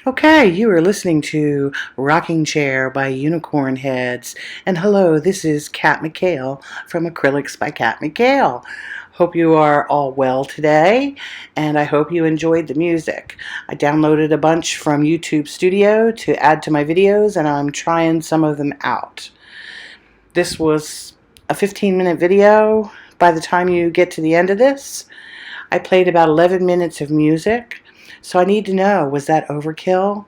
Okay, you are listening to Rocking Chair by Unicorn Heads. And hello, this is Kat McHale from Acrylics by Kat McHale. Hope you are all well today, and I hope you enjoyed the music. I downloaded a bunch from YouTube Studio to add to my videos, and I'm trying some of them out. This was a 15-minute video. By the time you get to the end of this, I played about 11 minutes of music. So I need to know, was that overkill?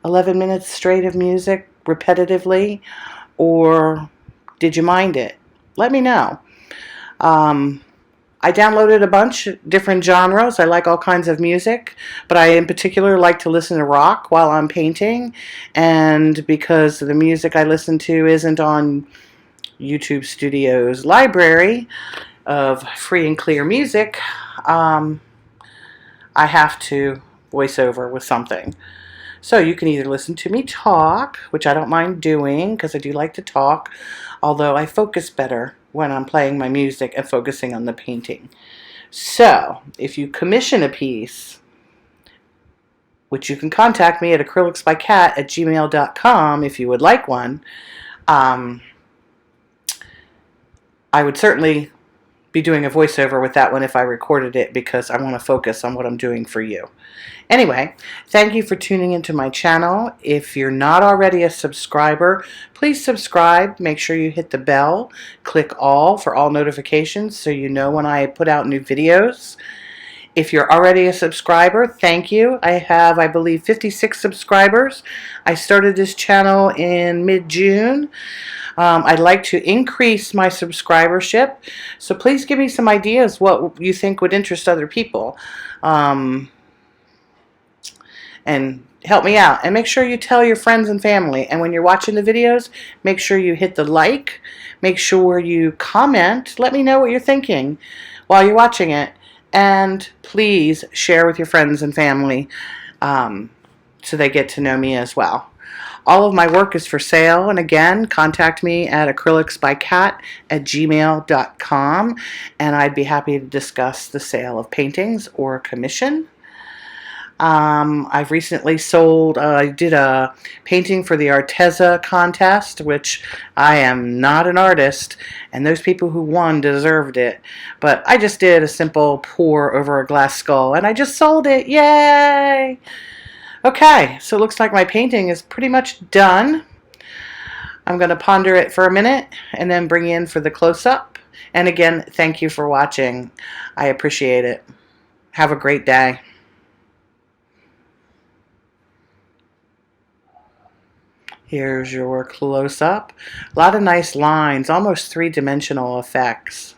11 minutes straight of music repetitively? Or did you mind it? Let me know. I downloaded a bunch of different genres. I like all kinds of music, but I in particular like to listen to rock while I'm painting. And because the music I listen to isn't on YouTube Studio's library of free and clear music, I have to voice over with something. So you can either listen to me talk, which I don't mind doing because I do like to talk, although I focus better when I'm playing my music and focusing on the painting. So if you commission a piece, which you can contact me at acrylicsbykat@gmail.com if you would like one, I would certainly be doing a voiceover with that one if I recorded it, because I want to focus on what I'm doing for you. Anyway, thank you for tuning into my channel. If you're not already a subscriber, please subscribe. Make sure you hit the bell. Click all for all notifications so you know when I put out new videos. If you're already a subscriber, thank you. I have, I believe, 56 subscribers. I started this channel in mid-June. I'd like to increase my subscribership, so please give me some ideas what you think would interest other people, and help me out. And make sure you tell your friends and family. And when you're watching the videos, make sure you hit the like. Make sure you comment. Let me know what you're thinking while you're watching it. And please share with your friends and family so they get to know me as well. All of my work is for sale, and again, contact me at acrylicsbykat@gmail.com, and I'd be happy to discuss the sale of paintings or commission. I've recently sold, I did a painting for the Arteza contest, which I am not an artist, and those people who won deserved it. But I just did a simple pour over a glass skull, and I just sold it. Yay! Okay, so it looks like my painting is pretty much done. I'm going to ponder it for a minute and then bring you in for the close-up. And again, thank you for watching. I appreciate it. Have a great day. Here's your close-up. A lot of nice lines, almost three-dimensional effects.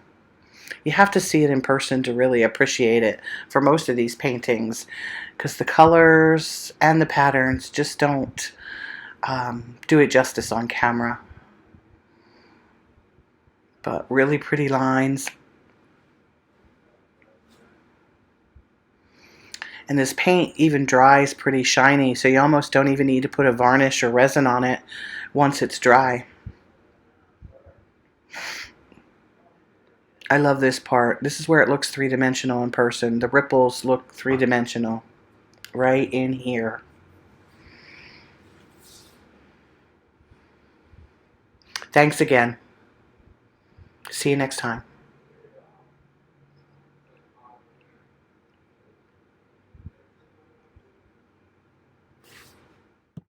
You have to see it in person to really appreciate it for most of these paintings, because the colors and the patterns just don't do it justice on camera. But really pretty lines. And this paint even dries pretty shiny, so you almost don't even need to put a varnish or resin on it once it's dry. I love this part. This is where it looks three-dimensional in person. The ripples look three-dimensional right in here. Thanks again. See you next time.